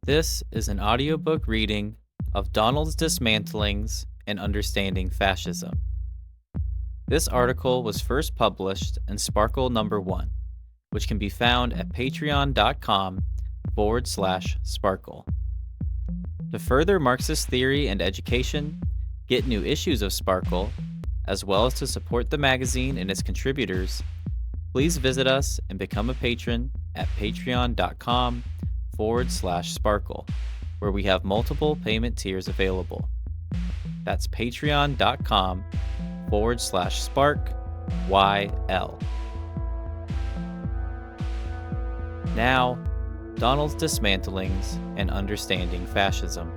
This is an audiobook reading of Donald's Dismantlings and Understanding Fascism. This article was first published in Sparkle number 1, which can be found at patreon.com/sparkle. To further Marxist theory and education, get new issues of Sparkle, as well as to support the magazine and its contributors, please visit us and become a patron at patreon.com/sparkle, where we have multiple payment tiers available. That's patreon.com/spark-YL. Now, Donald's Dismantlings and Understanding Fascism.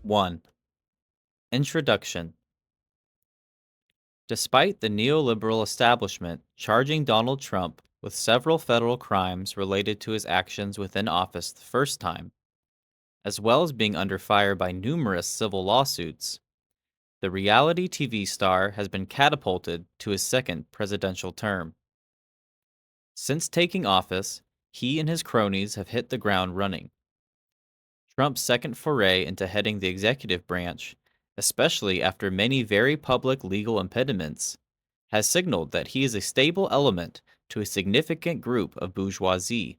One. Introduction. Despite the neoliberal establishment charging Donald Trump with several federal crimes related to his actions within office the first time, as well as being under fire by numerous civil lawsuits, the reality TV star has been catapulted to his second presidential term. Since taking office, he and his cronies have hit the ground running. Trump's second foray into heading the executive branch, especially after many very public legal impediments, has signaled that he is a stable element to a significant group of bourgeoisie,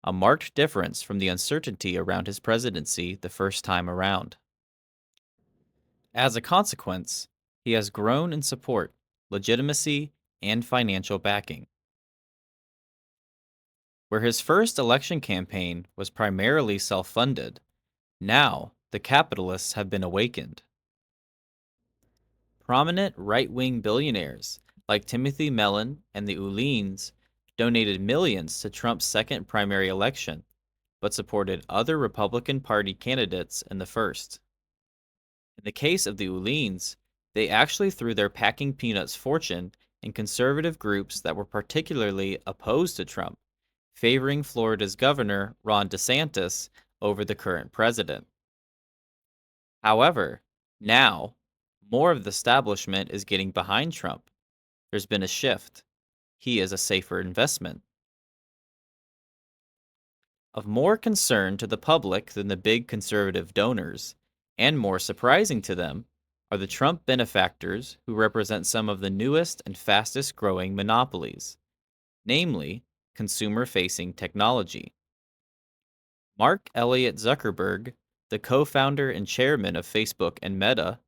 a marked difference from the uncertainty around his presidency the first time around. As a consequence, he has grown in support, legitimacy, and financial backing. Where his first election campaign was primarily self-funded, now the capitalists have been awakened. Prominent right-wing billionaires like Timothy Mellon and the Uhlens donated millions to Trump's second primary election, but supported other Republican Party candidates in the first. In the case of the Uhlens, they actually threw their packing peanuts fortune in conservative groups that were particularly opposed to Trump, favoring Florida's governor, Ron DeSantis, over the current president. However, now, more of the establishment is getting behind Trump. There's been a shift. He is a safer investment. Of more concern to the public than the big conservative donors, and more surprising to them, are the Trump benefactors who represent some of the newest and fastest growing monopolies, namely, consumer-facing technology. Mark Elliott Zuckerberg, the co-founder and chairman of Facebook and Meta,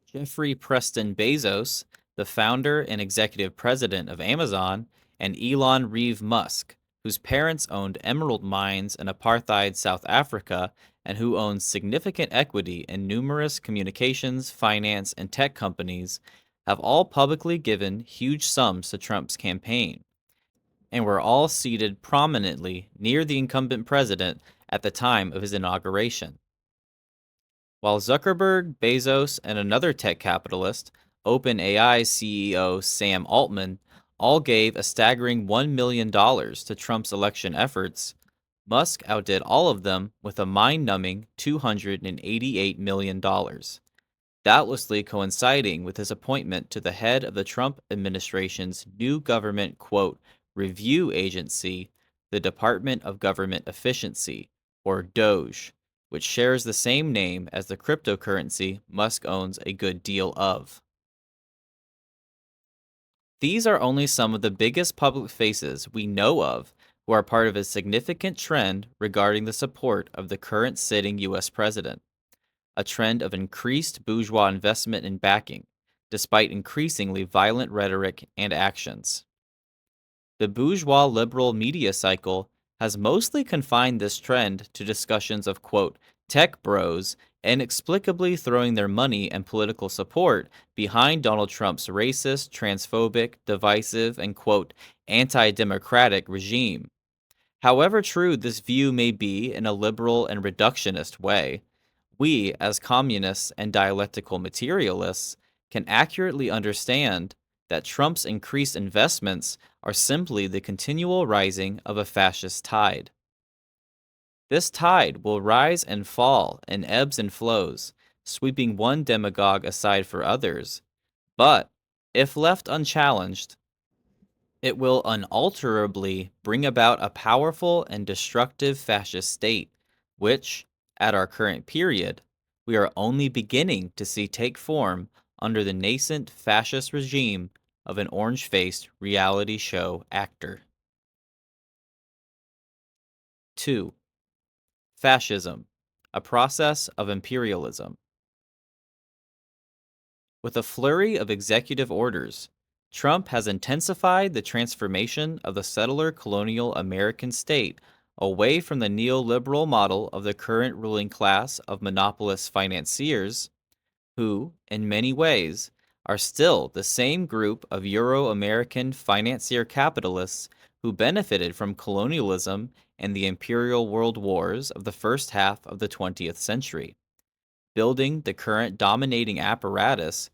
Jeffrey Preston Bezos, the founder and executive president of Amazon, and Elon Reeve Musk, whose parents owned emerald mines in apartheid South Africa and who owns significant equity in numerous communications, finance, and tech companies, have all publicly given huge sums to Trump's campaign, and were all seated prominently near the incumbent president at the time of his inauguration. While Zuckerberg, Bezos, and another tech capitalist, OpenAI CEO Sam Altman, all gave a staggering $1 million to Trump's election efforts, Musk outdid all of them with a mind-numbing $288 million, doubtlessly coinciding with his appointment to the head of the Trump administration's new government, quote, review agency, the Department of Government Efficiency, or DOGE, which shares the same name as the cryptocurrency Musk owns a good deal of. These are only some of the biggest public faces we know of who are part of a significant trend regarding the support of the current sitting U.S. president, a trend of increased bourgeois investment and backing, despite increasingly violent rhetoric and actions. The bourgeois liberal media cycle has mostly confined this trend to discussions of, quote, tech bros inexplicably throwing their money and political support behind Donald Trump's racist, transphobic, divisive, and, quote, anti-democratic regime. However true this view may be in a liberal and reductionist way, we, as communists and dialectical materialists, can accurately understand that Trump's increased investments are simply the continual rising of a fascist tide. This tide will rise and fall in ebbs and flows, sweeping one demagogue aside for others, but, if left unchallenged, it will unalterably bring about a powerful and destructive fascist state, which, at our current period, we are only beginning to see take form under the nascent fascist regime of an orange faced reality show actor. 2. Fascism, a process of imperialism. With a flurry of executive orders, Trump has intensified the transformation of the settler colonial American state away from the neoliberal model of the current ruling class of monopolist financiers, who, in many ways, are still the same group of Euro American financier capitalists who benefited from colonialism and the imperial world wars of the first half of the 20th century, building the current dominating apparatus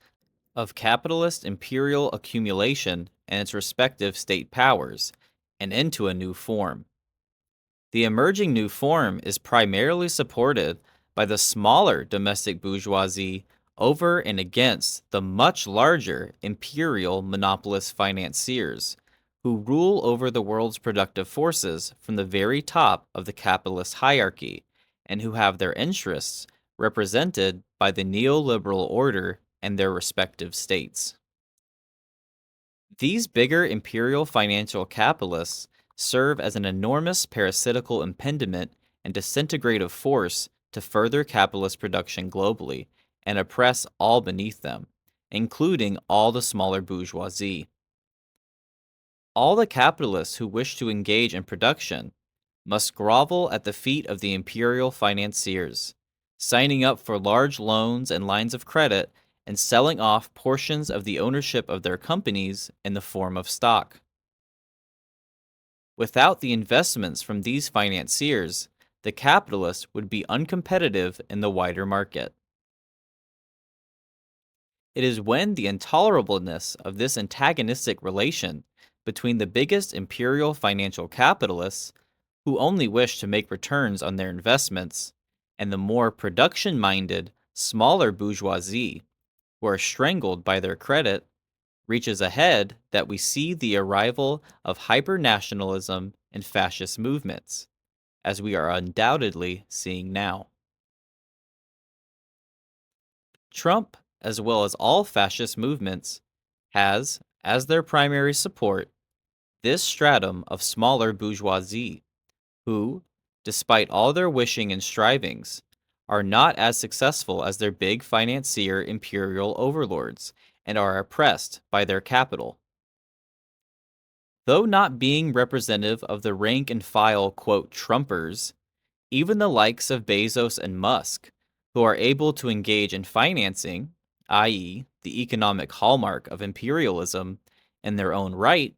of capitalist imperial accumulation and its respective state powers, and into a new form. The emerging new form is primarily supported by the smaller domestic bourgeoisie over and against the much larger imperial monopolist financiers, who rule over the world's productive forces from the very top of the capitalist hierarchy, and who have their interests represented by the neoliberal order and their respective states. These bigger imperial financial capitalists serve as an enormous parasitical impediment and disintegrative force to further capitalist production globally and oppress all beneath them, including all the smaller bourgeoisie. All the capitalists who wish to engage in production must grovel at the feet of the imperial financiers, signing up for large loans and lines of credit and selling off portions of the ownership of their companies in the form of stock. Without the investments from these financiers, the capitalist would be uncompetitive in the wider market. It is when the intolerableness of this antagonistic relation between the biggest imperial financial capitalists, who only wish to make returns on their investments, and the more production minded, smaller bourgeoisie, who are strangled by their credit, reaches ahead that we see the arrival of hyper-nationalism and fascist movements, as we are undoubtedly seeing now. Trump, as well as all fascist movements, has, as their primary support, this stratum of smaller bourgeoisie, who, despite all their wishing and strivings, are not as successful as their big financier imperial overlords and are oppressed by their capital. Though not being representative of the rank and file, quote, Trumpers, even the likes of Bezos and Musk, who are able to engage in financing, i.e., the economic hallmark of imperialism, in their own right,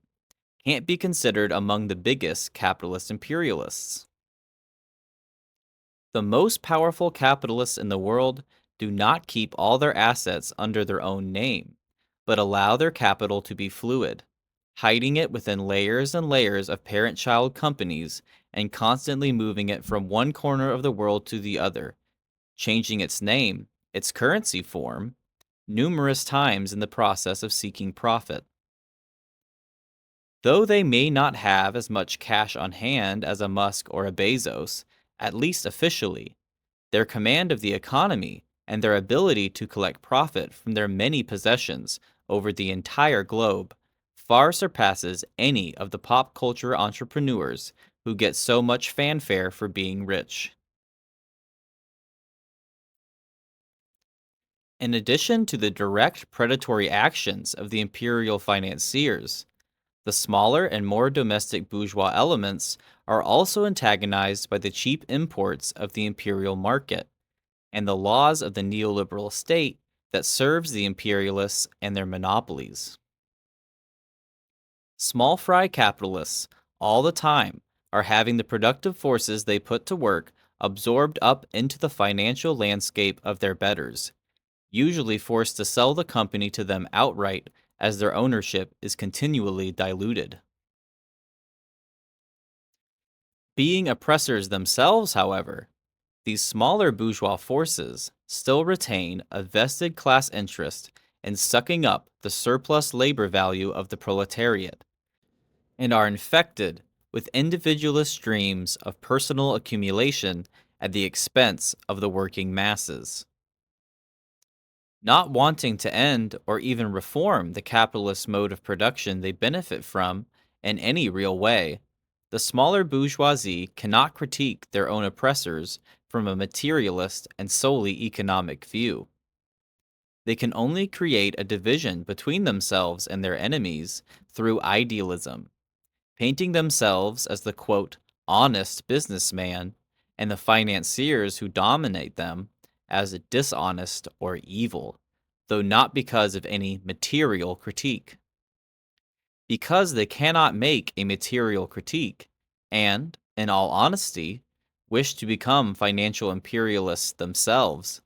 can't be considered among the biggest capitalist imperialists. The most powerful capitalists in the world do not keep all their assets under their own name, but allow their capital to be fluid, hiding it within layers and layers of parent child companies and constantly moving it from one corner of the world to the other, changing its name, its currency form, numerous times in the process of seeking profit. Though they may not have as much cash on hand as a Musk or a Bezos, at least officially, their command of the economy and their ability to collect profit from their many possessions over the entire globe far surpasses any of the pop culture entrepreneurs who get so much fanfare for being rich. In addition to the direct predatory actions of the imperial financiers, the smaller and more domestic bourgeois elements are also antagonized by the cheap imports of the imperial market and the laws of the neoliberal state that serves the imperialists and their monopolies. Small fry capitalists, all the time, are having the productive forces they put to work absorbed up into the financial landscape of their betters, usually forced to sell the company to them outright as their ownership is continually diluted. Being oppressors themselves, however, these smaller bourgeois forces still retain a vested class interest in sucking up the surplus labor value of the proletariat and are infected with individualist dreams of personal accumulation at the expense of the working masses. Not wanting to end or even reform the capitalist mode of production they benefit from in any real way, the smaller bourgeoisie cannot critique their own oppressors from a materialist and solely economic view. They can only create a division between themselves and their enemies through idealism, painting themselves as the quote, honest businessman and the financiers who dominate them as dishonest or evil, though not because of any material critique. Because they cannot make a material critique, and, in all honesty, wish to become financial imperialists themselves,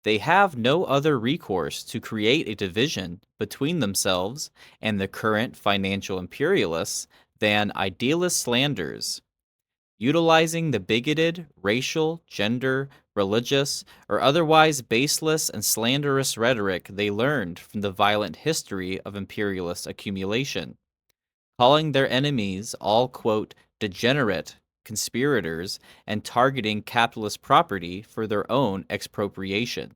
they have no other recourse to create a division between themselves and the current financial imperialists than idealist slanders, utilizing the bigoted, racial, gender, religious, or otherwise baseless and slanderous rhetoric they learned from the violent history of imperialist accumulation, calling their enemies all, quote, degenerate conspirators and targeting capitalist property for their own expropriation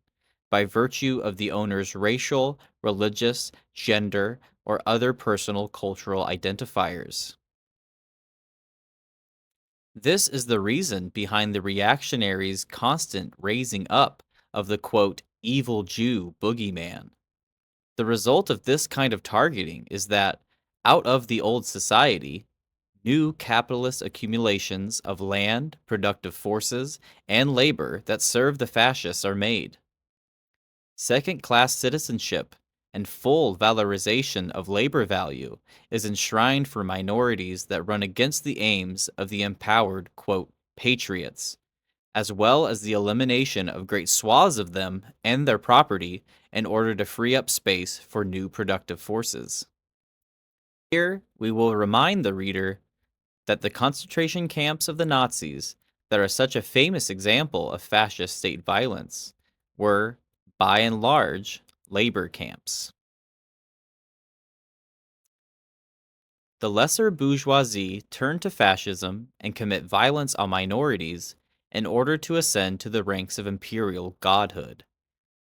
by virtue of the owner's racial, religious, gender, or other personal cultural identifiers. This is the reason behind the reactionaries' constant raising up of the quote, evil Jew boogeyman. The result of this kind of targeting is that, out of the old society, new capitalist accumulations of land, productive forces, and labor that serve the fascists are made. Second class citizenship and full valorization of labor value is enshrined for minorities that run against the aims of the empowered, quote, patriots, as well as the elimination of great swaths of them and their property in order to free up space for new productive forces. Here, we will remind the reader that the concentration camps of the Nazis, that are such a famous example of fascist state violence, were, by and large, labor camps. The lesser bourgeoisie turn to fascism and commit violence on minorities in order to ascend to the ranks of imperial godhood,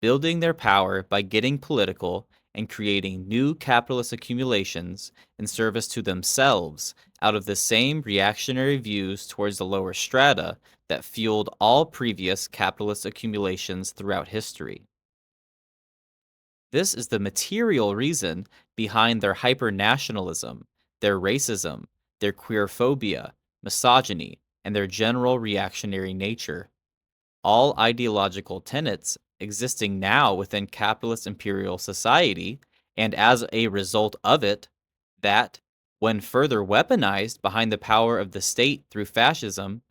building their power by getting political and creating new capitalist accumulations in service to themselves out of the same reactionary views towards the lower strata that fueled all previous capitalist accumulations throughout history. This is the material reason behind their hypernationalism, their racism, their queerphobia, misogyny, and their general reactionary nature. All ideological tenets existing now within capitalist imperial society, and as a result of it, that, when further weaponized behind the power of the state through fascism,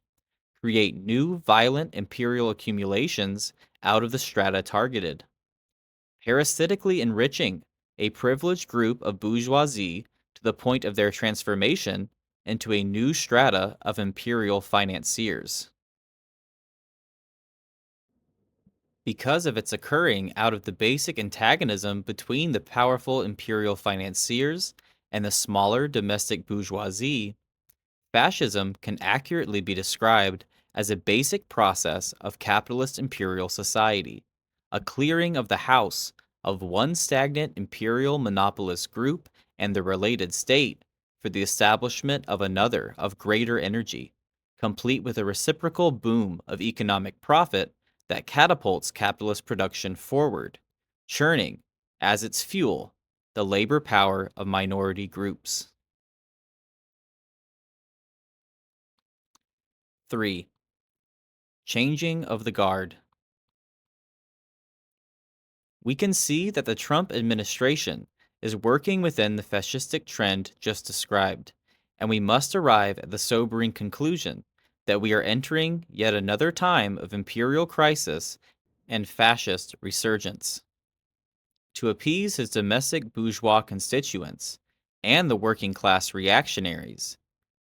create new violent imperial accumulations out of the strata targeted, parasitically enriching a privileged group of bourgeoisie to the point of their transformation into a new strata of imperial financiers. Because of its occurring out of the basic antagonism between the powerful imperial financiers and the smaller domestic bourgeoisie, fascism can accurately be described as a basic process of capitalist imperial society, a clearing of the house of one stagnant imperial monopolist group and the related state for the establishment of another of greater energy, complete with a reciprocal boom of economic profit that catapults capitalist production forward, churning, as its fuel, the labor power of minority groups. 3. Changing of the guard. We can see that the Trump administration is working within the fascistic trend just described, and we must arrive at the sobering conclusion that we are entering yet another time of imperial crisis and fascist resurgence. To appease his domestic bourgeois constituents and the working class reactionaries,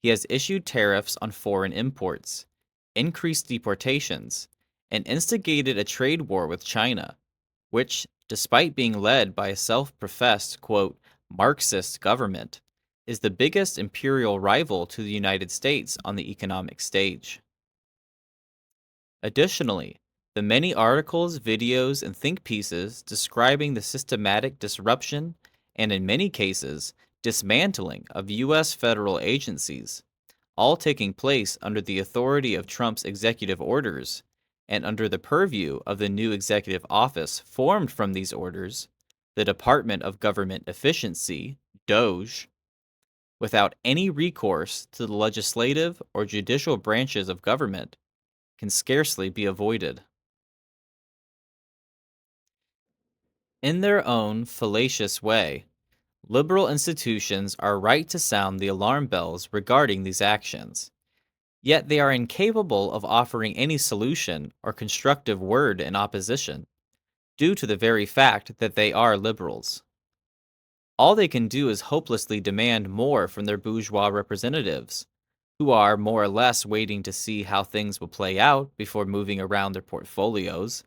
He has issued tariffs on foreign imports, increased deportations, and instigated a trade war with China, which, despite being led by a self professed, quote, Marxist government, is the biggest imperial rival to the United States on the economic stage. Additionally, the many articles, videos, and think pieces describing the systematic disruption and, in many cases, dismantling of U.S. federal agencies, all taking place under the authority of Trump's executive orders and under the purview of the new executive office formed from these orders, the Department of Government Efficiency, DOGE, without any recourse to the legislative or judicial branches of government, can scarcely be avoided. In their own fallacious way, liberal institutions are right to sound the alarm bells regarding these actions. Yet they are incapable of offering any solution or constructive word in opposition, due to the very fact that they are liberals. All they can do is hopelessly demand more from their bourgeois representatives, who are more or less waiting to see how things will play out before moving around their portfolios,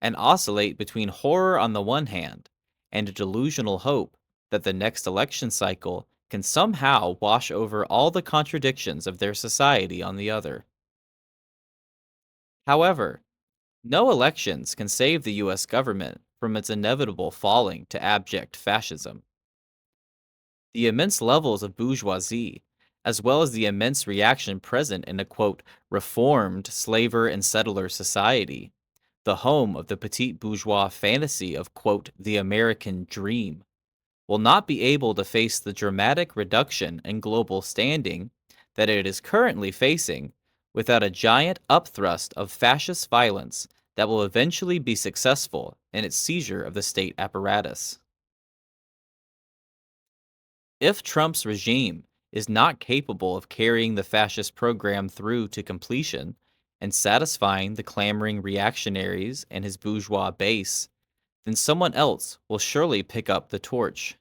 and oscillate between horror on the one hand and a delusional hope that the next election cycle can somehow wash over all the contradictions of their society on the other. However, no elections can save the US government from its inevitable falling to abject fascism. The immense levels of bourgeoisie, as well as the immense reaction present in a quote, reformed slaver and settler society, the home of the petite bourgeois fantasy of quote, the American dream, will not be able to face the dramatic reduction in global standing that it is currently facing without a giant upthrust of fascist violence that will eventually be successful in its seizure of the state apparatus. If Trump's regime is not capable of carrying the fascist program through to completion and satisfying the clamoring reactionaries and his bourgeois base, then someone else will surely pick up the torch.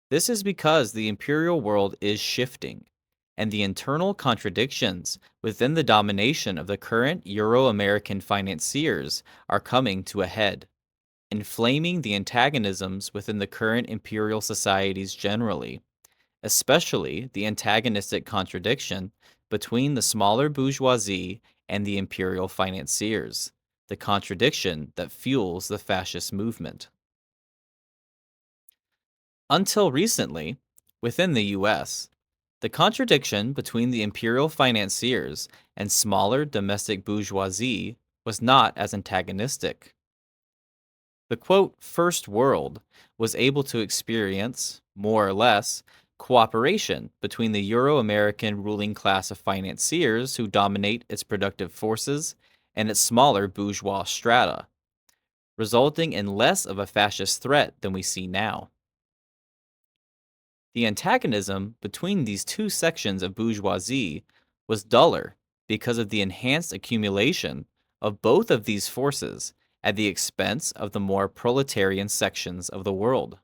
This is because the imperial world is shifting, and the internal contradictions within the domination of the current Euro American financiers are coming to a head, inflaming the antagonisms within the current imperial societies generally, especially the antagonistic contradiction between the smaller bourgeoisie and the imperial financiers, the contradiction that fuels the fascist movement. Until recently, within the US, the contradiction between the imperial financiers and smaller domestic bourgeoisie was not as antagonistic. The quote, first world was able to experience, more or less, cooperation between the Euro American ruling class of financiers who dominate its productive forces and its smaller bourgeois strata, resulting in less of a fascist threat than we see now. The antagonism between these two sections of bourgeoisie was duller because of the enhanced accumulation of both of these forces at the expense of the more proletarian sections of the world.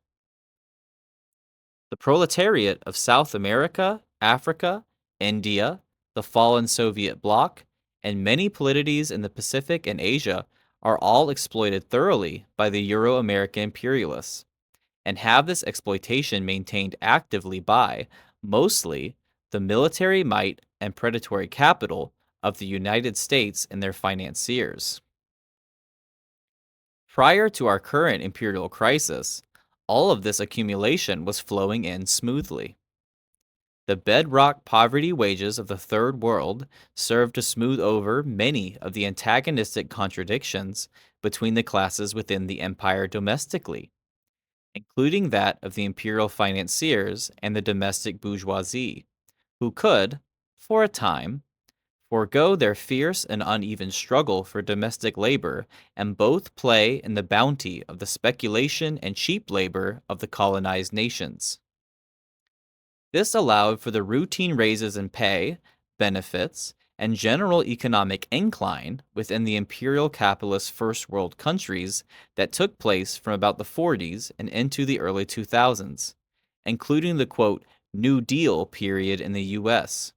The proletariat of South America, Africa, India, the fallen Soviet bloc, and many polities in the Pacific and Asia are all exploited thoroughly by the Euro American imperialists, and have this exploitation maintained actively by, mostly, the military might and predatory capital of the United States and their financiers. Prior to our current imperial crisis, all of this accumulation was flowing in smoothly. The bedrock poverty wages of the Third World served to smooth over many of the antagonistic contradictions between the classes within the empire domestically, including that of the imperial financiers and the domestic bourgeoisie, who could, for a time, forego their fierce and uneven struggle for domestic labor and both play in the bounty of the speculation and cheap labor of the colonized nations. This allowed for the routine raises in pay, benefits, and general economic incline within the imperial capitalist first world countries that took place from about the 40s and into the early 2000s, including the quote, New Deal period in the US,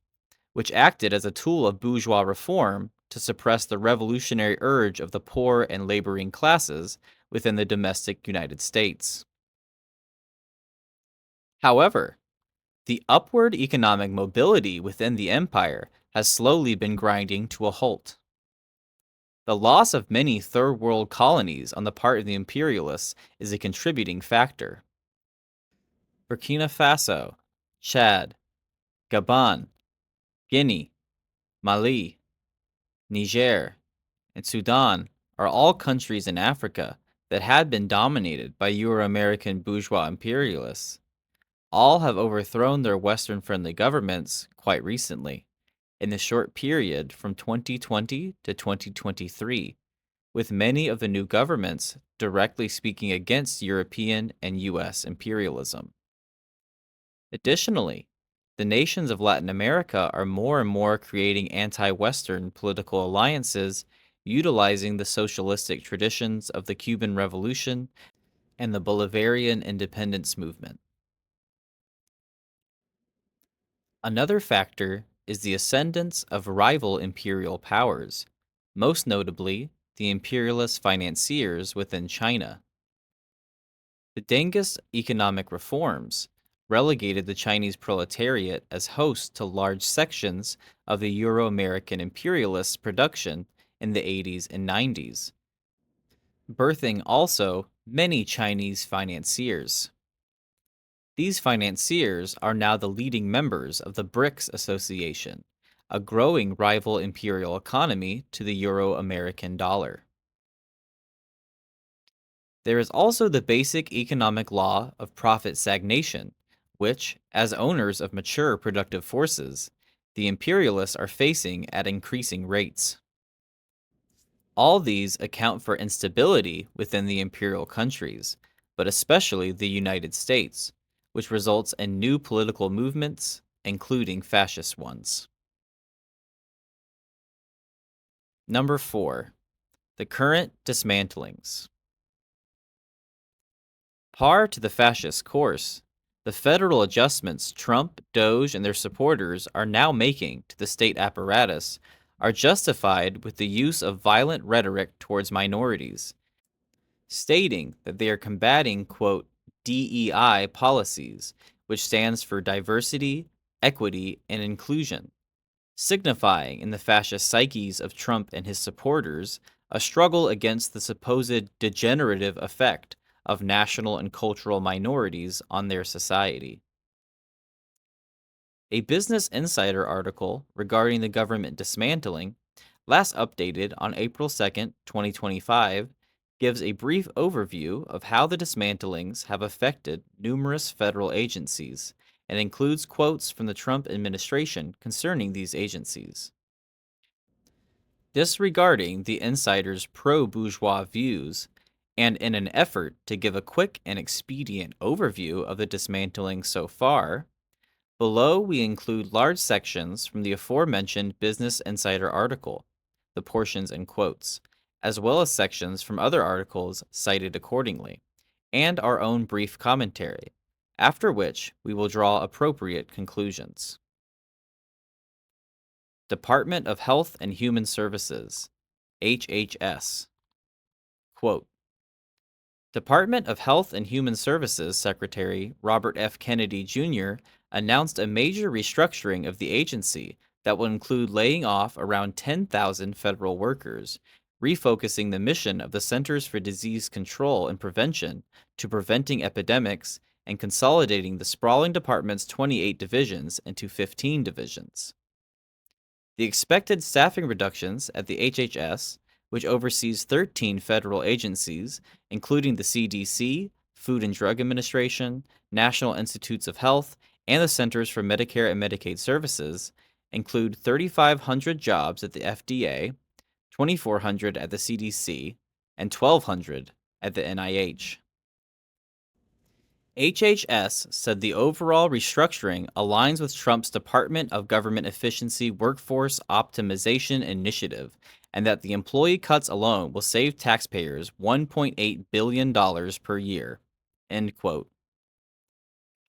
which acted as a tool of bourgeois reform to suppress the revolutionary urge of the poor and laboring classes within the domestic United States. However, the upward economic mobility within the empire has slowly been grinding to a halt. The loss of many third world colonies on the part of the imperialists is a contributing factor. Burkina Faso, Chad, Gabon, Guinea, Mali, Niger, and Sudan are all countries in Africa that had been dominated by Euro American bourgeois imperialists. All have overthrown their Western friendly governments quite recently, in the short period from 2020 to 2023, with many of the new governments directly speaking against European and US imperialism. Additionally, the nations of Latin America are more and more creating anti Western political alliances, utilizing the socialistic traditions of the Cuban Revolution and the Bolivarian independence movement. Another factor is the ascendance of rival imperial powers, most notably the imperialist financiers within China. The Dengist economic reforms relegated the Chinese proletariat as host to large sections of the Euro American imperialists' production in the 80s and 90s, birthing also many Chinese financiers. These financiers are now the leading members of the BRICS Association, a growing rival imperial economy to the Euro American dollar. There is also the basic economic law of profit stagnation, which, as owners of mature productive forces, the imperialists are facing at increasing rates. All these account for instability within the imperial countries, but especially the United States, which results in new political movements, including fascist ones. Number 4. The current dismantlings. Par to the fascist course, the federal adjustments Trump, DOGE, and their supporters are now making to the state apparatus are justified with the use of violent rhetoric towards minorities, stating that they are combating, quote, DEI policies, which stands for diversity, equity, and inclusion, signifying in the fascist psyches of Trump and his supporters a struggle against the supposed degenerative effect of national and cultural minorities on their society. A Business Insider article regarding the government dismantling, last updated on April 2nd, 2025, gives a brief overview of how the dismantlings have affected numerous federal agencies and includes quotes from the Trump administration concerning these agencies. Disregarding the insider's pro bourgeois views, and in an effort to give a quick and expedient overview of the dismantling so far, below we include large sections from the aforementioned Business Insider article, the portions in quotes, as well as sections from other articles cited accordingly, and our own brief commentary, after which we will draw appropriate conclusions. Department of Health and Human Services, HHS. Quote, Department of Health and Human Services Secretary Robert F. Kennedy Jr. announced a major restructuring of the agency that will include laying off around 10,000 federal workers, refocusing the mission of the Centers for Disease Control and Prevention to preventing epidemics and consolidating the sprawling department's 28 divisions into 15 divisions. The expected staffing reductions at the HHS, which oversees 13 federal agencies, including the CDC, Food and Drug Administration, National Institutes of Health, and the Centers for Medicare and Medicaid Services, include 3,500 jobs at the FDA, 2,400 at the CDC, and 1,200 at the NIH. HHS said the overall restructuring aligns with Trump's Department of Government Efficiency Workforce Optimization Initiative, and that the employee cuts alone will save taxpayers $1.8 billion per year. End quote.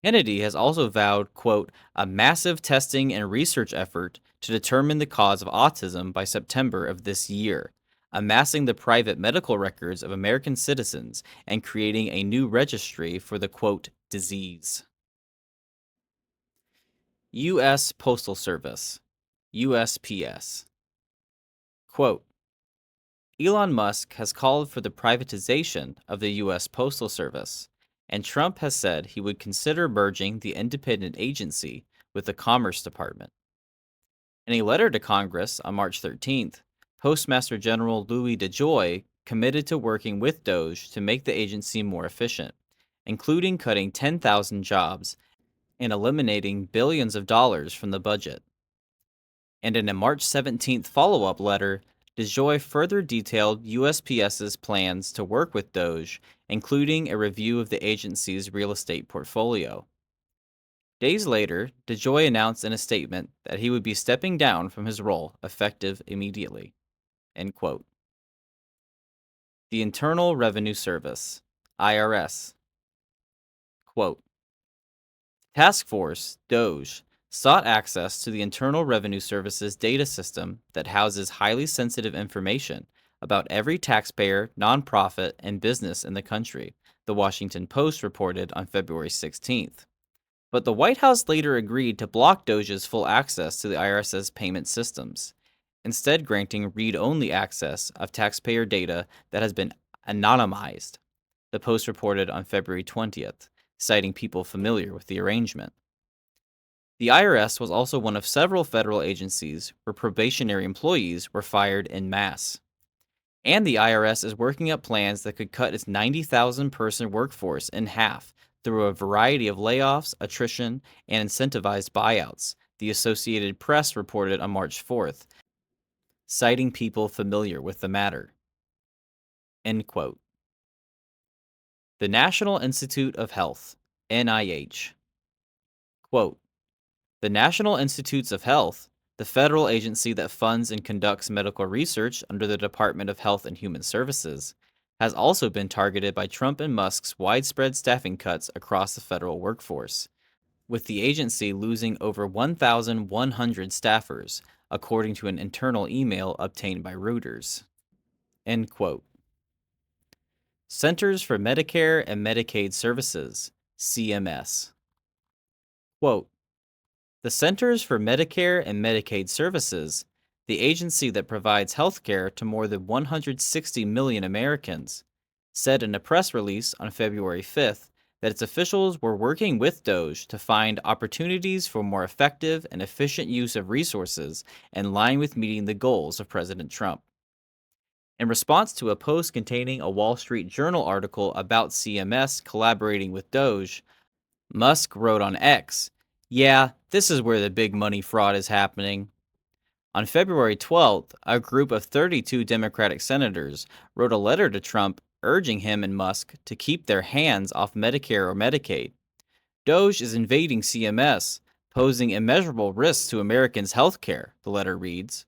Kennedy has also vowed, quote, a massive testing and research effort to determine the cause of autism by September of this year, amassing the private medical records of American citizens and creating a new registry for the, quote, disease. U.S. Postal Service, USPS. Quote, Elon Musk has called for the privatization of the U.S. Postal Service, and Trump has said he would consider merging the independent agency with the Commerce Department. In a letter to Congress on March 13th, Postmaster General Louis DeJoy committed to working with DOGE to make the agency more efficient, including cutting 10,000 jobs and eliminating billions of dollars from the budget. And in a March 17th follow up letter, DeJoy further detailed USPS's plans to work with DOGE, including a review of the agency's real estate portfolio. Days later, DeJoy announced in a statement that he would be stepping down from his role effective immediately. End quote. The Internal Revenue Service, IRS. Quote, Task Force, DOGE, sought access to the Internal Revenue Service's data system that houses highly sensitive information about every taxpayer, nonprofit, and business in the country, the Washington Post reported on February 16th. But the White House later agreed to block DOGE's full access to the IRS's payment systems, instead granting read-only access of taxpayer data that has been anonymized, the Post reported on February 20th, citing people familiar with the arrangement. The IRS was also one of several federal agencies where probationary employees were fired en masse. And the IRS is working up plans that could cut its 90,000 person workforce in half through a variety of layoffs, attrition, and incentivized buyouts, the Associated Press reported on March 4th, citing people familiar with the matter. End quote. The National Institute of Health, NIH. Quote, the National Institutes of Health, the federal agency that funds and conducts medical research under the Department of Health and Human Services, has also been targeted by Trump and Musk's widespread staffing cuts across the federal workforce, with the agency losing over 1,100 staffers, according to an internal email obtained by Reuters. End quote. Centers for Medicare and Medicaid Services, CMS. Quote, the Centers for Medicare and Medicaid Services, the agency that provides health care to more than 160 million Americans, said in a press release on February 5th that its officials were working with DOGE to find opportunities for more effective and efficient use of resources in line with meeting the goals of President Trump. In response to a post containing a Wall Street Journal article about CMS collaborating with DOGE, Musk wrote on X, yeah, this is where the big money fraud is happening. On February 12th, a group of 32 Democratic senators wrote a letter to Trump urging him and Musk to keep their hands off Medicare or Medicaid. DOGE is invading CMS, posing immeasurable risks to Americans' health care, the letter reads.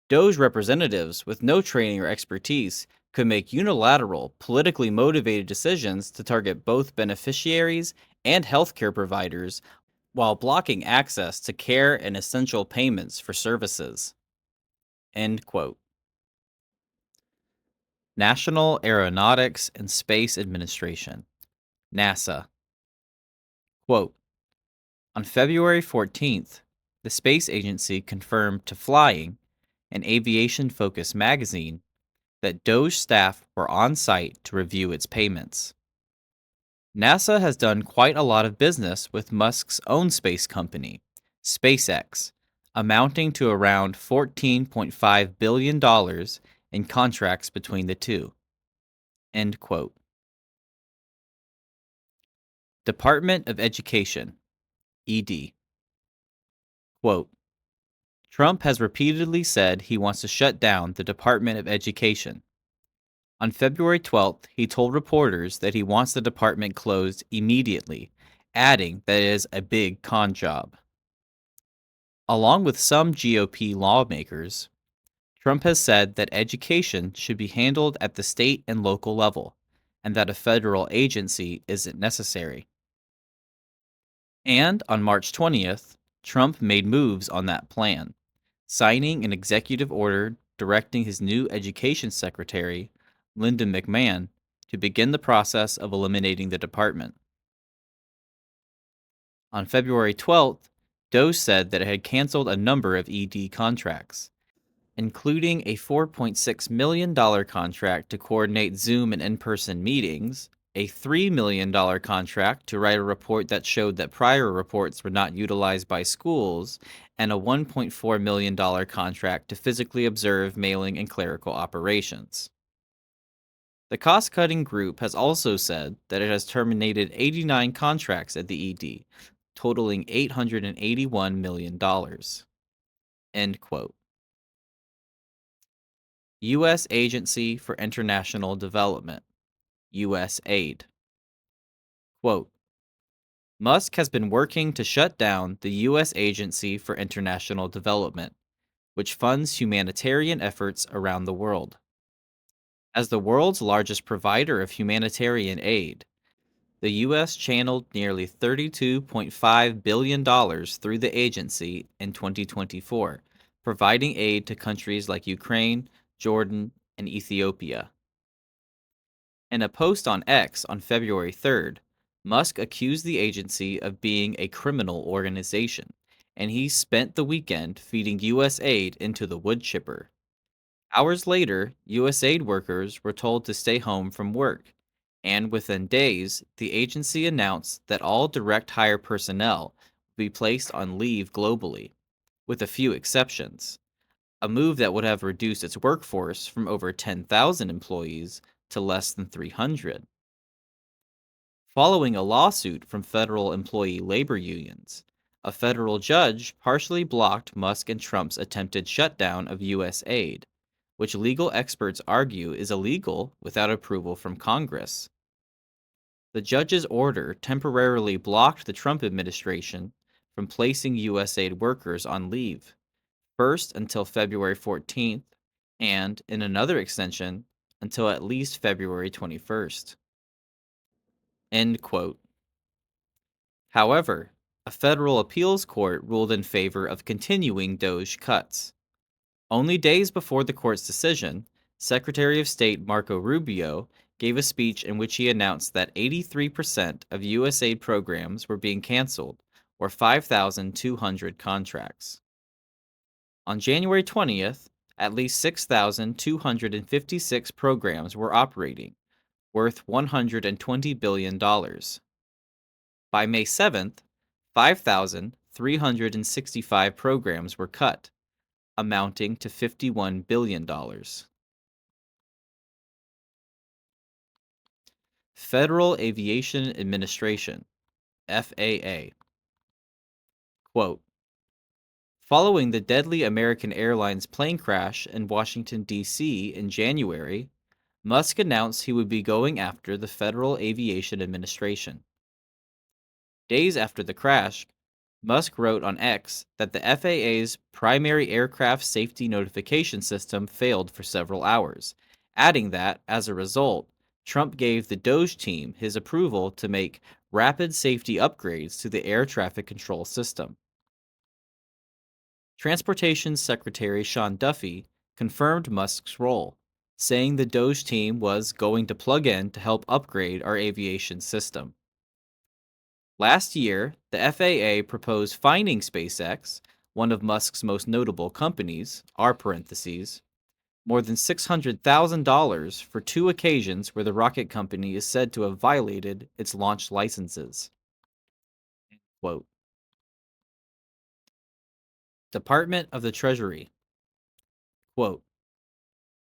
DOGE representatives with no training or expertise could make unilateral, politically motivated decisions to target both beneficiaries and healthcare providers while blocking access to care and essential payments for services. End quote. National Aeronautics and Space Administration, NASA. Quote, on February 14th, the space agency confirmed to Flying, an aviation-focused magazine, that DOGE staff were on site to review its payments. NASA has done quite a lot of business with Musk's own space company, SpaceX, amounting to around $14.5 billion in contracts between the two. End quote. Department of Education, ED. Quote, Trump has repeatedly said he wants to shut down the Department of Education. On February 12th, he told reporters that he wants the department closed immediately, adding that it is a big con job. Along with some GOP lawmakers, Trump has said that education should be handled at the state and local level, and that a federal agency isn't necessary. And on March 20th, Trump made moves on that plan, signing an executive order directing his new education secretary, Linda McMahon, to begin the process of eliminating the department. On February 12th, DOGE said that it had canceled a number of ED contracts, including a $4.6 million contract to coordinate Zoom and in person meetings, a $3 million contract to write a report that showed that prior reports were not utilized by schools, and a $1.4 million contract to physically observe mailing and clerical operations. The cost cutting group has also said that it has terminated 89 contracts at the ED, totaling $881 million. End quote. U.S. Agency for International Development, USAID. Quote, Musk has been working to shut down the U.S. Agency for International Development, which funds humanitarian efforts around the world. As the world's largest provider of humanitarian aid, the U.S. channeled nearly $32.5 billion through the agency in 2024, providing aid to countries like Ukraine, Jordan, and Ethiopia. In a post on X on February 3rd, Musk accused the agency of being a criminal organization, and he spent the weekend feeding U.S. aid into the wood chipper. Hours later, USAID workers were told to stay home from work, and within days, the agency announced that all direct hire personnel would be placed on leave globally, with a few exceptions, a move that would have reduced its workforce from over 10,000 employees to less than 300. Following a lawsuit from federal employee labor unions, a federal judge partially blocked Musk and Trump's attempted shutdown of U.S. aid, which legal experts argue is illegal without approval from Congress. The judge's order temporarily blocked the Trump administration from placing USAID workers on leave, first until February 14th, and in another extension until at least February 21st. End quote. However, a federal appeals court ruled in favor of continuing DOGE cuts. Only days before the court's decision, Secretary of State Marco Rubio gave a speech in which he announced that 83% of USAID programs were being canceled, or 5,200 contracts. On January 20th, at least 6,256 programs were operating, worth $120 billion. By May 7th, 5,365 programs were cut, amounting to $51 billion. Federal Aviation Administration, FAA. Quote, following the deadly American Airlines plane crash in Washington, D.C. in January, Musk announced he would be going after the Federal Aviation Administration. Days after the crash, Musk wrote on X that the FAA's primary aircraft safety notification system failed for several hours, adding that, as a result, Trump gave the DOGE team his approval to make rapid safety upgrades to the air traffic control system. Transportation Secretary Sean Duffy confirmed Musk's role, saying the DOGE team was going to plug in to help upgrade our aviation system. Last year, the FAA proposed fining SpaceX, one of Musk's most notable companies, more than $600,000 for two occasions where the rocket company is said to have violated its launch licenses. Quote, Department of the Treasury. Quote,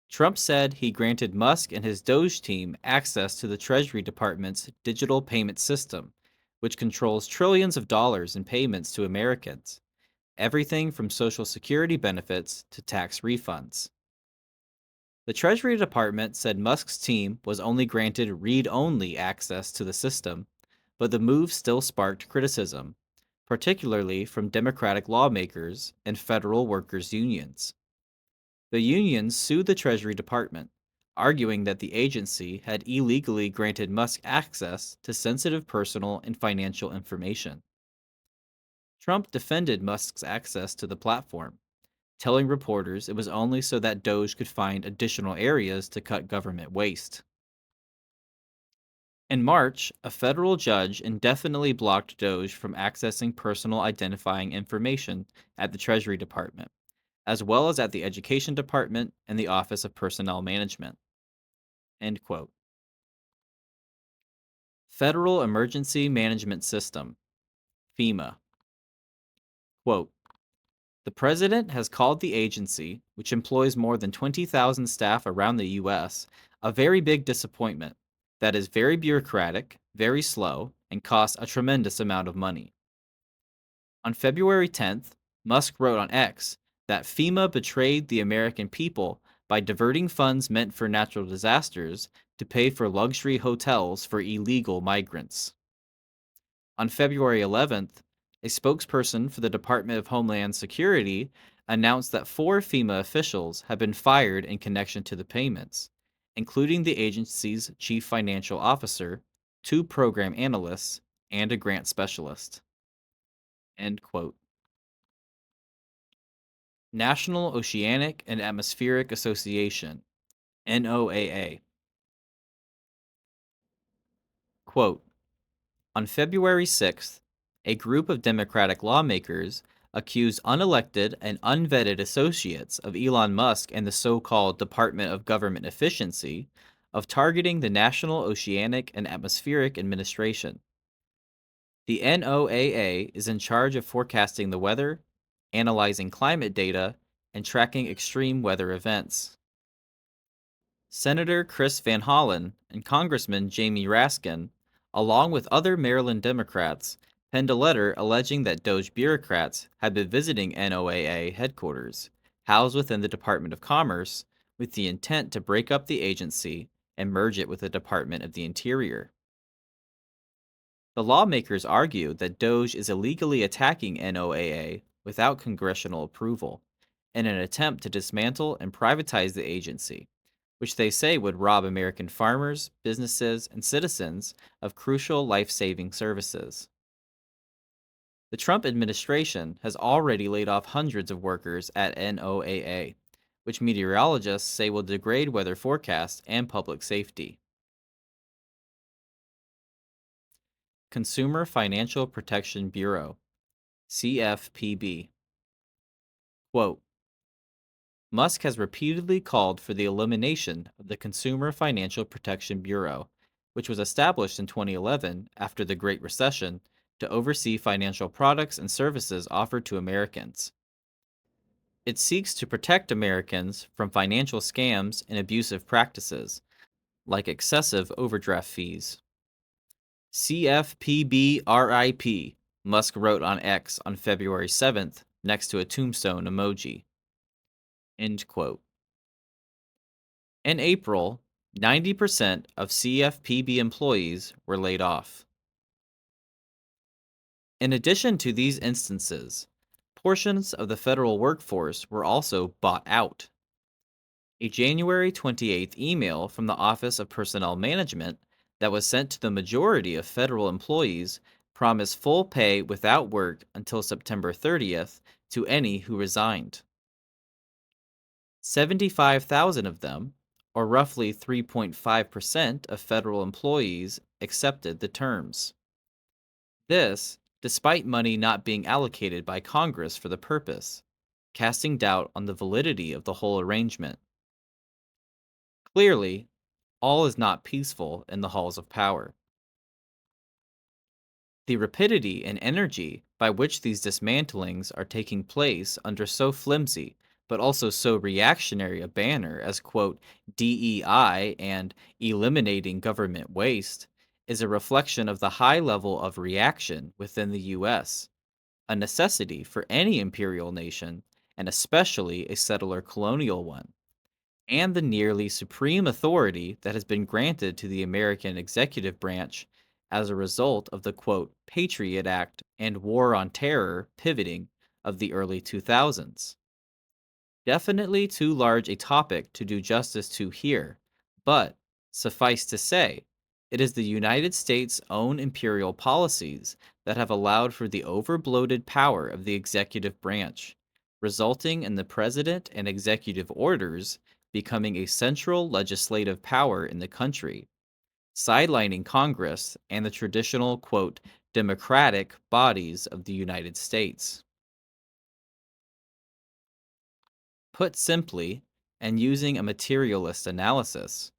Trump said he granted Musk and his DOGE team access to the Treasury Department's digital payment system, which controls trillions of dollars in payments to Americans, everything from Social Security benefits to tax refunds. The Treasury Department said Musk's team was only granted read-only access to the system, but the move still sparked criticism, particularly from Democratic lawmakers and federal workers' unions. The unions sued the Treasury Department, arguing that the agency had illegally granted Musk access to sensitive personal and financial information. Trump defended Musk's access to the platform, telling reporters it was only so that DOGE could find additional areas to cut government waste. In March, a federal judge indefinitely blocked DOGE from accessing personal identifying information at the Treasury Department, as well as at the Education Department and the Office of Personnel Management. End quote. Federal Emergency Management System, FEMA. Quote, the president has called the agency, which employs more than 20,000 staff around the U.S., a very big disappointment that is very bureaucratic, very slow, and costs a tremendous amount of money. On February 10th, Musk wrote on X that FEMA betrayed the American people by diverting funds meant for natural disasters to pay for luxury hotels for illegal migrants. On February 11th, a spokesperson for the Department of Homeland Security announced that 4 FEMA officials had been fired in connection to the payments, including the agency's chief financial officer, 2 program analysts, and a grant specialist. End quote. National Oceanic and Atmospheric Association, NOAA. Quote, on February 6th, a group of Democratic lawmakers accused unelected and unvetted associates of Elon Musk and the so-called Department of Government Efficiency of targeting the National Oceanic and Atmospheric Administration. The NOAA is in charge of forecasting the weather, analyzing climate data, and tracking extreme weather events. Senator Chris Van Hollen and Congressman Jamie Raskin, along with other Maryland Democrats, penned a letter alleging that DOGE bureaucrats had been visiting NOAA headquarters, housed within the Department of Commerce, with the intent to break up the agency and merge it with the Department of the Interior. The lawmakers argue that DOGE is illegally attacking NOAA without congressional approval in an attempt to dismantle and privatize the agency, which they say would rob American farmers, businesses, and citizens of crucial life-saving services. The Trump administration has already laid off hundreds of workers at NOAA, which meteorologists say will degrade weather forecasts and public safety. Consumer Financial Protection Bureau, CFPB. Quote, Musk has repeatedly called for the elimination of the Consumer Financial Protection Bureau, which was established in 2011 after the Great Recession to oversee financial products and services offered to Americans. It seeks to protect Americans from financial scams and abusive practices, like excessive overdraft fees. CFPB RIP, Musk wrote on X on February 7th next to a tombstone emoji. End quote. In April, 90% of CFPB employees were laid off. In addition to these instances, portions of the federal workforce were also bought out. A January 28th email from the Office of Personnel Management that was sent to the majority of federal employees promised full pay without work until September 30th to any who resigned. 75,000 of them, or roughly 3.5% of federal employees, accepted the terms. This, despite money not being allocated by Congress for the purpose, casting doubt on the validity of the whole arrangement. Clearly, all is not peaceful in the halls of power. The rapidity and energy by which these dismantlings are taking place under so flimsy but also so reactionary a banner as, quote, DEI and eliminating government waste is a reflection of the high level of reaction within the U.S., a necessity for any imperial nation, and especially a settler colonial one, and the nearly supreme authority that has been granted to the American executive branch as a result of the, quote, Patriot Act and War on Terror pivoting of the early 2000s. Definitely too large a topic to do justice to here, but suffice to say, It is the United States' own imperial policies that have allowed for the overbloated power of the executive branch, resulting in the president and executive orders becoming a central legislative power in the country, sidelining Congress and the traditional, quote, democratic bodies of the United States. Put simply, and using a materialist analysis,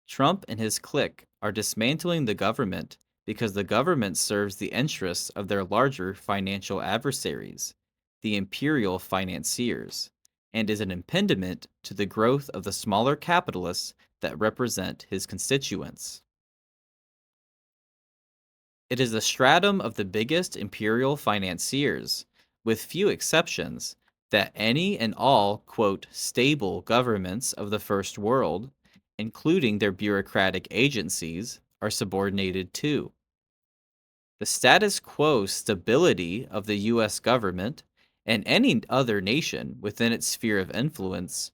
Trump and his clique are dismantling the government because the government serves the interests of their larger financial adversaries, the imperial financiers, and is an impediment to the growth of the smaller capitalists that represent his constituents. It is the stratum of the biggest imperial financiers, with few exceptions, that any and all, quote, stable governments of the first world, including their bureaucratic agencies, are subordinated to. The status quo stability of the U.S. government and any other nation within its sphere of influence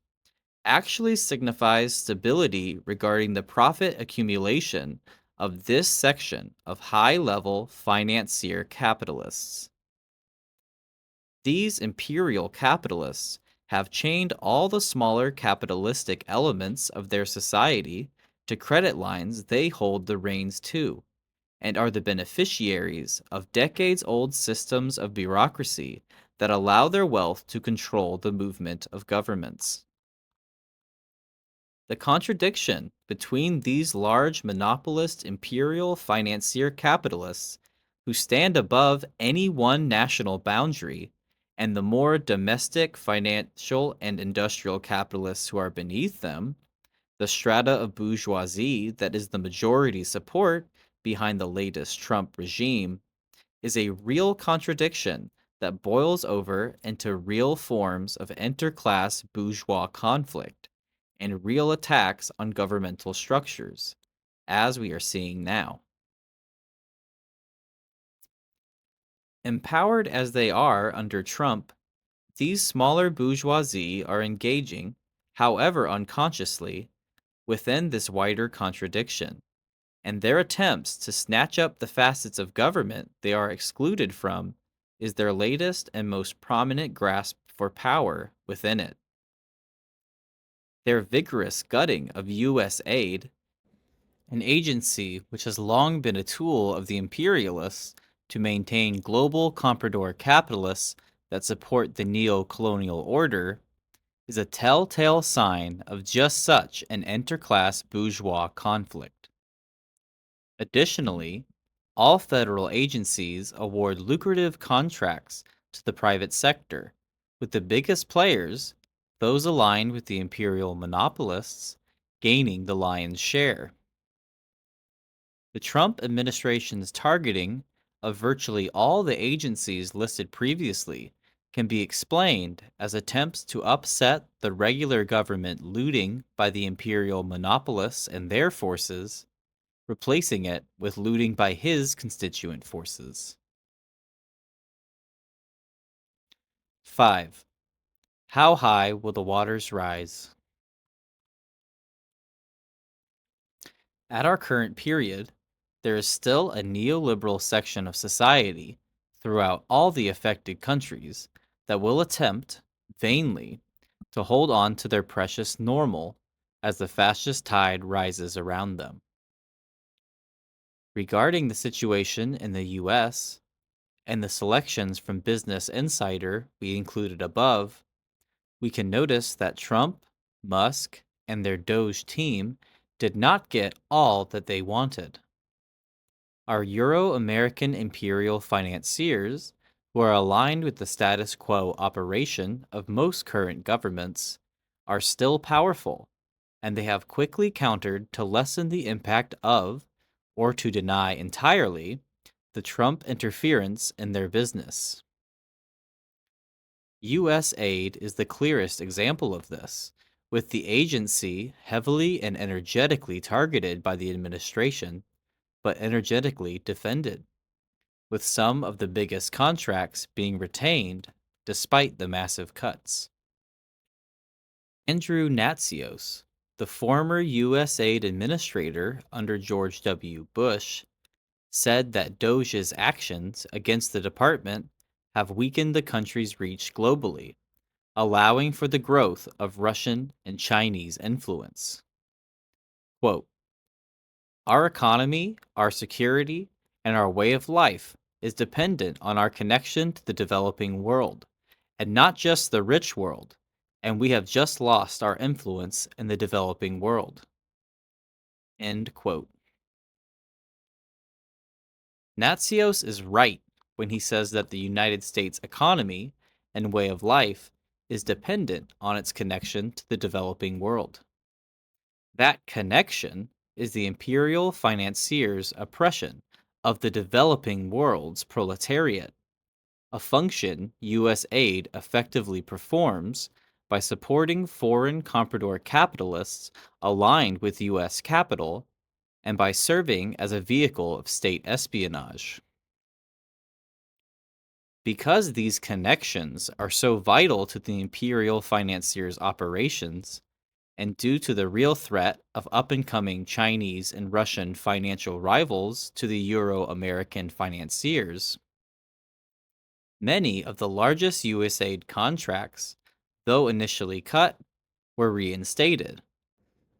actually signifies stability regarding the profit accumulation of this section of high level financier capitalists. These imperial capitalists have chained all the smaller capitalistic elements of their society to credit lines they hold the reins to, and are the beneficiaries of decades old systems of bureaucracy that allow their wealth to control the movement of governments. The contradiction between these large monopolist imperial financier capitalists who stand above any one national boundary and the more domestic financial and industrial capitalists who are beneath them, the strata of bourgeoisie that is the majority support behind the latest Trump regime, is a real contradiction that boils over into real forms of interclass bourgeois conflict and real attacks on governmental structures, as we are seeing now. Empowered as they are under Trump, these smaller bourgeoisie are engaging, however unconsciously, within this wider contradiction, and their attempts to snatch up the facets of government they are excluded from is their latest and most prominent grasp for power within it. Their vigorous gutting of U.S. aid, an agency which has long been a tool of the imperialists to maintain global comprador capitalists that support the neo colonial order, is a telltale sign of just such an interclass bourgeois conflict. Additionally, all federal agencies award lucrative contracts to the private sector, with the biggest players, those aligned with the imperial monopolists, gaining the lion's share. The Trump administration's targeting of virtually all the agencies listed previously can be explained as attempts to upset the regular government looting by the imperial monopolists and their forces, replacing it with looting by his constituent forces. 5. How high will the waters rise? At our current period, there is still a neoliberal section of society throughout all the affected countries that will attempt, vainly, to hold on to their precious normal as the fascist tide rises around them. Regarding the situation in the US and the selections from Business Insider we included above, we can notice that Trump, Musk, and their DOGE team did not get all that they wanted. Our Euro American imperial financiers, who are aligned with the status quo operation of most current governments, are still powerful, and they have quickly countered to lessen the impact of, or to deny entirely, the Trump interference in their business. U.S. aid is the clearest example of this, with the agency heavily and energetically targeted by the administration, but energetically defended, with some of the biggest contracts being retained despite the massive cuts. Andrew Natsios, The former USAID administrator under George W. Bush said that DOGE's actions against the department have weakened the country's reach globally, allowing for the growth of Russian and Chinese influence. Quote, our economy, our security, and our way of life is dependent on our connection to the developing world, and not just the rich world, and we have just lost our influence in the developing world. End quote. Natsios is right when he says that the United States economy and way of life is dependent on its connection to the developing world. That connection is the imperial financiers' oppression of the developing world's proletariat, a function U.S. aid effectively performs by supporting foreign comprador capitalists aligned with U.S. capital and by serving as a vehicle of state espionage. Because these connections are so vital to the imperial financiers' operations, and due to the real threat of up and coming Chinese and Russian financial rivals to the Euro American financiers, many of the largest USAID contracts, though initially cut, were reinstated,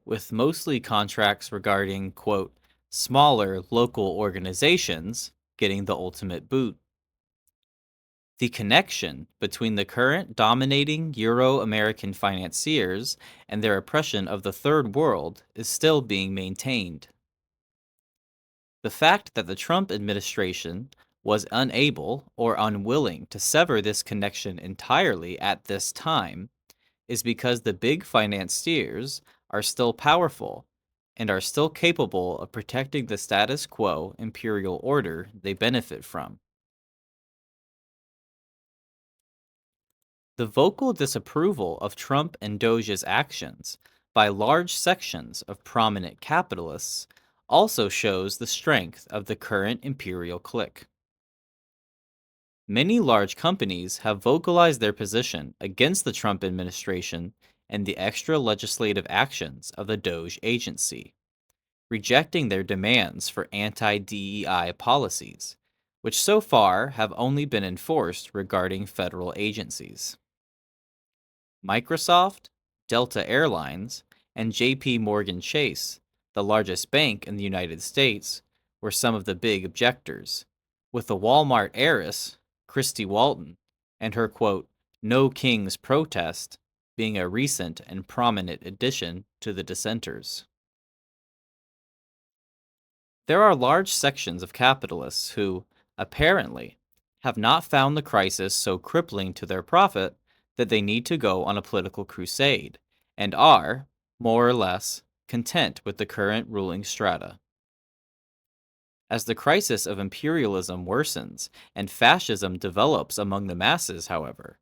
with mostly contracts regarding, quote, smaller local organizations getting the ultimate boot. The connection between the current dominating Euro American financiers and their oppression of the Third World is still being maintained. The fact that the Trump administration was unable or unwilling to sever this connection entirely at this time is because the big financiers are still powerful and are still capable of protecting the status quo imperial order they benefit from. The vocal disapproval of Trump and Doge's actions by large sections of prominent capitalists also shows the strength of the current imperial clique. Many large companies have vocalized their position against the Trump administration and the extra legislative actions of the Doge agency, rejecting their demands for anti DEI policies, which so far have only been enforced regarding federal agencies. Microsoft, Delta Airlines, and JP Morgan Chase, the largest bank in the United States, were some of the big objectors, with the Walmart heiress, Christy Walton, and her quote, No Kings protest being a recent and prominent addition to the dissenters. There are large sections of capitalists who, apparently, have not found the crisis so crippling to their profit that they need to go on a political crusade, and are, more or less, content with the current ruling strata. As the crisis of imperialism worsens and fascism develops among the masses, however,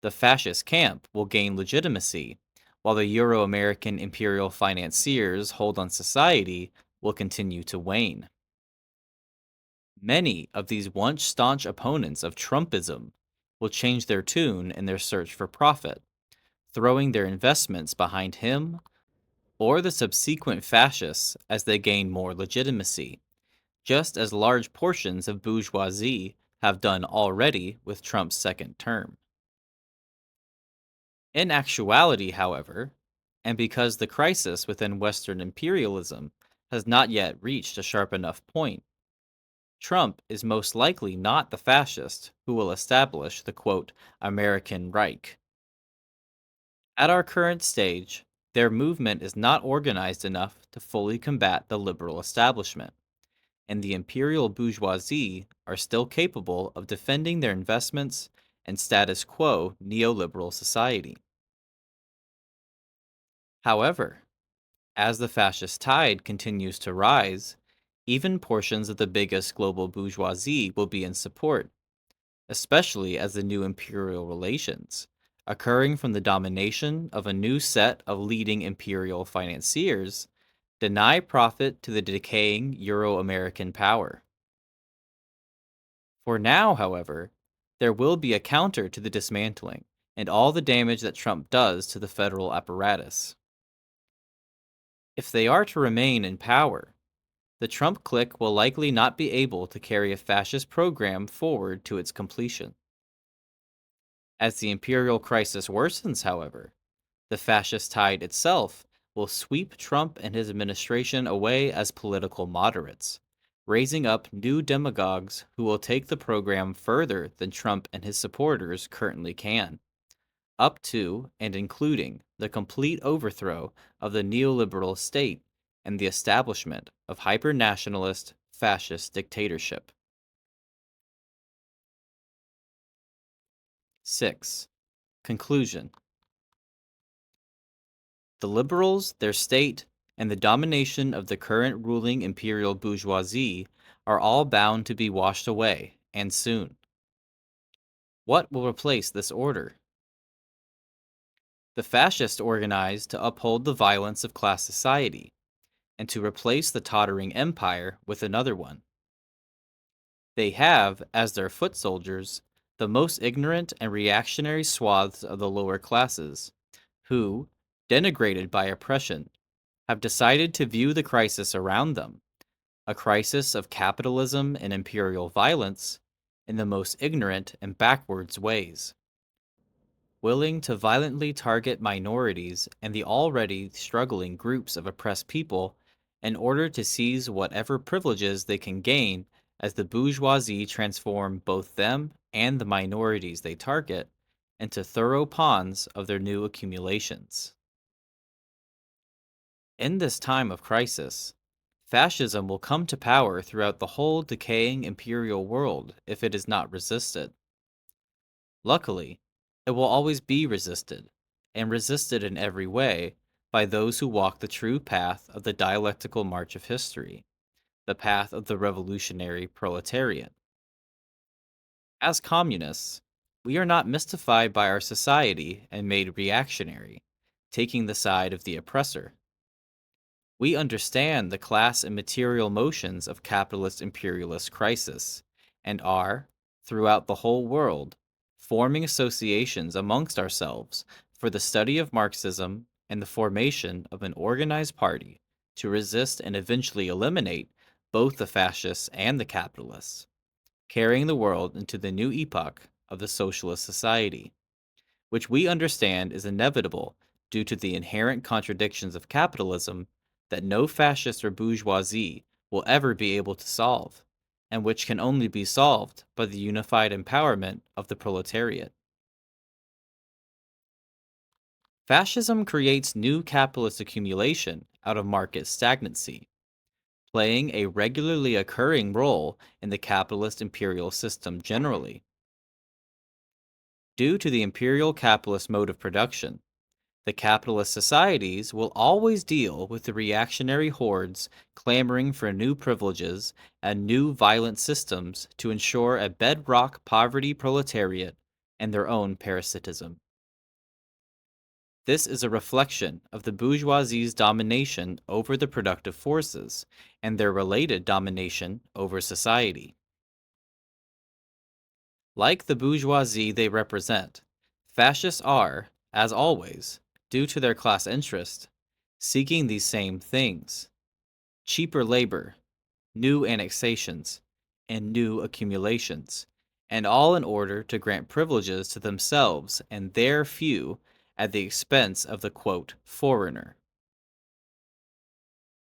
the fascist camp will gain legitimacy, while the Euro American imperial financiers' hold on society will continue to wane. Many of these once staunch opponents of Trumpism will change their tune in their search for profit, throwing their investments behind him or the subsequent fascists as they gain more legitimacy, just as large portions of bourgeoisie have done already with Trump's second term. In actuality, however, and because the crisis within Western imperialism has not yet reached a sharp enough point, Trump is most likely not the fascist who will establish the quote, American Reich. At our current stage, their movement is not organized enough to fully combat the liberal establishment, and the imperial bourgeoisie are still capable of defending their investments and status quo neoliberal society. However, as the fascist tide continues to rise, even portions of the biggest global bourgeoisie will be in support, especially as the new imperial relations, occurring from the domination of a new set of leading imperial financiers, deny profit to the decaying Euro American power. For now, however, there will be a counter to the dismantling and all the damage that Trump does to the federal apparatus. If they are to remain in power, the Trump clique will likely not be able to carry a fascist program forward to its completion. As the imperial crisis worsens, however, the fascist tide itself will sweep Trump and his administration away as political moderates, raising up new demagogues who will take the program further than Trump and his supporters currently can, up to and including the complete overthrow of the neoliberal state and the establishment of hyper-nationalist fascist dictatorship. 6. Conclusion. The liberals, their state, and the domination of the current ruling imperial bourgeoisie are all bound to be washed away, and soon. What will replace this order? The fascists organized to uphold the violence of class society, and to replace the tottering empire with another one. They have, as their foot soldiers, the most ignorant and reactionary swaths of the lower classes, who, denigrated by oppression, have decided to view the crisis around them, a crisis of capitalism and imperial violence, in the most ignorant and backwards ways. Willing to violently target minorities and the already struggling groups of oppressed people in order to seize whatever privileges they can gain as the bourgeoisie transform both them and the minorities they target into thorough pawns of their new accumulations. In this time of crisis, fascism will come to power throughout the whole decaying imperial world if it is not resisted. Luckily, it will always be resisted, and resisted in every way, by those who walk the true path of the dialectical march of history, the path of the revolutionary proletariat. As communists, we are not mystified by our society and made reactionary, taking the side of the oppressor. We understand the class and material motions of capitalist imperialist crisis, and are, throughout the whole world, forming associations amongst ourselves for the study of Marxism and the formation of an organized party to resist and eventually eliminate both the fascists and the capitalists, carrying the world into the new epoch of the socialist society, which we understand is inevitable due to the inherent contradictions of capitalism that no fascist or bourgeoisie will ever be able to solve, and which can only be solved by the unified empowerment of the proletariat. Fascism creates new capitalist accumulation out of market stagnancy, playing a regularly occurring role in the capitalist imperial system generally. Due to the imperial capitalist mode of production, the capitalist societies will always deal with the reactionary hordes clamoring for new privileges and new violent systems to ensure a bedrock poverty proletariat and their own parasitism. This is a reflection of the bourgeoisie's domination over the productive forces and their related domination over society. Like the bourgeoisie they represent, fascists are, as always, due to their class interest, seeking these same things: cheaper labor, new annexations, and new accumulations, and all in order to grant privileges to themselves and their few at the expense of the quote, foreigner.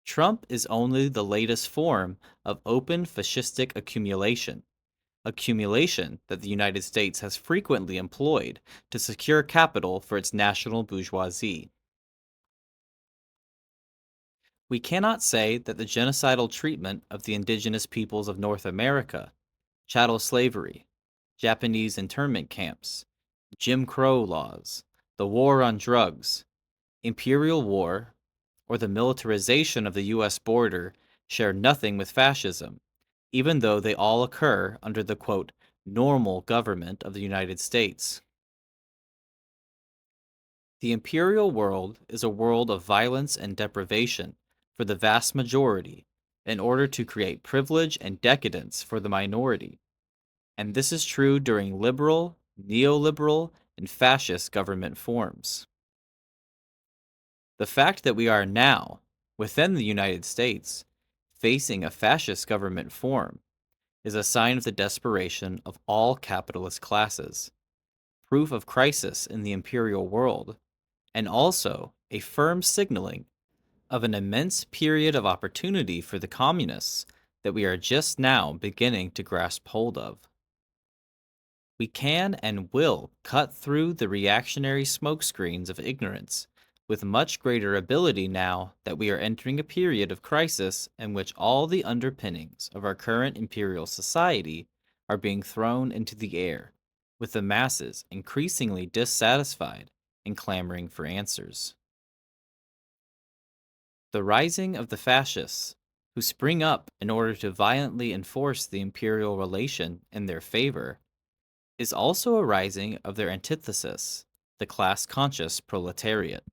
Trump is only the latest form of open fascistic accumulation that the United States has frequently employed to secure capital for its national bourgeoisie. We cannot say that the genocidal treatment of the indigenous peoples of North America, chattel slavery, Japanese internment camps, Jim Crow laws, the war on drugs, imperial war, or the militarization of the U.S. border share nothing with fascism, even though they all occur under the quote, normal government of the United States. The imperial world is a world of violence and deprivation for the vast majority in order to create privilege and decadence for the minority. And this is true during liberal, neoliberal, and fascist government forms. The fact that we are now, Within the United States, facing a fascist government form is a sign of the desperation of all capitalist classes, proof of crisis in the imperial world, and also a firm signaling of an immense period of opportunity for the communists that we are just now beginning to grasp hold of. We can and will cut through the reactionary smokescreens of ignorance with much greater ability now that we are entering a period of crisis in which all the underpinnings of our current imperial society are being thrown into the air, with the masses increasingly dissatisfied and clamoring for answers. The rising of the fascists, who spring up in order to violently enforce the imperial relation in their favor, is also a rising of their antithesis, the class-conscious proletariat.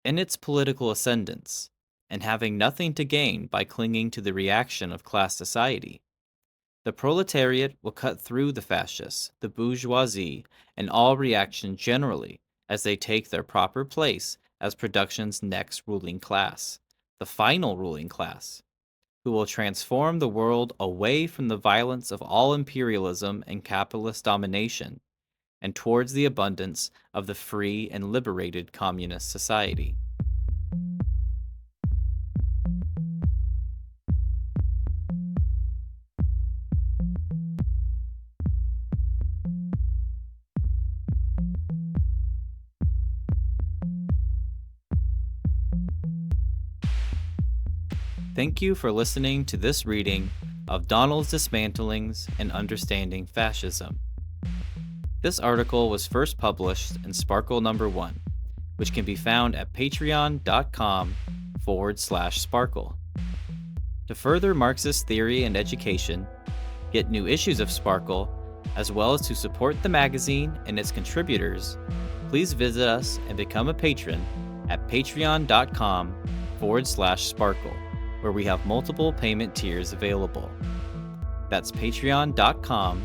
In its political ascendance, and having nothing to gain by clinging to the reaction of class society, the proletariat will cut through the fascists, the bourgeoisie, and all reaction generally as they take their proper place as production's next ruling class, the final ruling class, who will transform the world away from the violence of all imperialism and capitalist domination and towards the abundance of the free and liberated communist society. Thank you for listening to this reading of Donald's Dismantlings and Understanding Fascism. This article was first published in Sparkle number 1, which can be found at patreon.com/sparkle. To further Marxist theory and education, get new issues of Sparkle, as well as to support the magazine and its contributors, please visit us and become a patron at patreon.com/sparkle, where we have multiple payment tiers available. That's patreon.com/sparkyl.